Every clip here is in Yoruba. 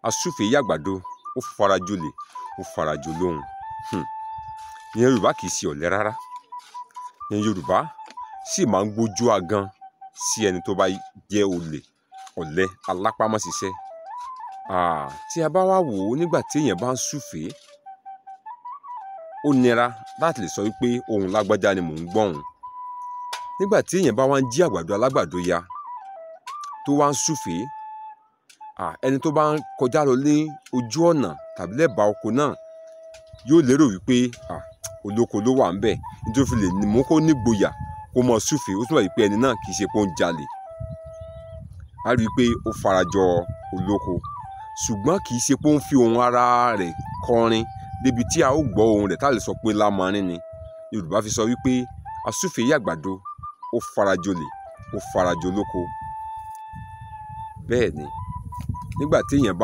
asúfèé yàgbàdo ó farajolè ó farajò lóhùn. ìyẹn Yorùbá kì í ṣe ọ̀lẹ rárá. ìyẹn Yorùbá sì máa ń gbójú agan sí ẹni tó bá jẹ́ olè ọ̀lẹ alápámọ́ṣiṣẹ́. tí a bá wá wò ó nígbà tí èèyàn bá ń súfèé, ó nira láti lè sọ wípé ohùn lágbájá ni mò ń gbọ́hùn. nígbà tí èèyàn bá wá ń jí àgbàdo alágbàdo ya tó wá ń súfèé, ẹni tó bá ń kọjá lọ ní ojú ọ̀nà tàbí lẹ́bàá oko náà yóò lérò wípé olóko ló wà ńbẹ̀, nítorí fi lè mú kó nígboyà kó mọ súfèé. ó túmọ̀ wípé ẹni náà kì í ṣe pé ó ń jalè. a rí i pé ó farajọ olóko, ṣùgbọ́n kì í ṣe pé ó ń fi ohùn ara rẹ̀ kọrin débi tí a ó gbọ́ ohùn rẹ̀ tá a lè sọ pé lámarin ni. Yorùbá fi sọ wípé asúfèé yàgbàdo ó farajolè ó farajọ olóko. bẹ́ẹ̀ ni nígbà téèyàn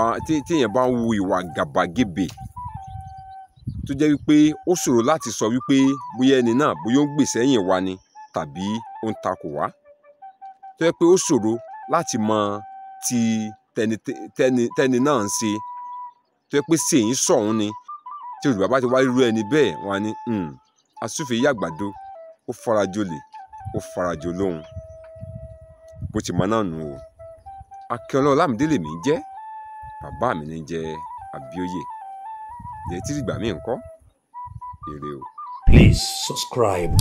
bá ń wu ìwà gàbàgebè tó jẹ́ wípé ó ṣòro láti sọ wípé bóyá ẹni náà bóyá ó ń gbèsè ẹ̀yìn wa ni tàbí ó ń takò wá, tó jẹ́ pé ó ṣòro láti mọ ti tẹni náà ń ṣe, tó jẹ́ pé sèyìn sọ̀hún ni. tí Yorùbá bá ti wá irú ẹni bẹ́ẹ̀ wọ́n á ní asúfèé yàgbàdo ó farajolè ó farajò lóhùn. bó ti mọ náà nù o. Akínọlá Ọlámídé lèmi ń jẹ́, bàbá mi ní jẹ́ Abíóyè. Títí ìgbà míì ńkọ́, ire o. Please subscribe.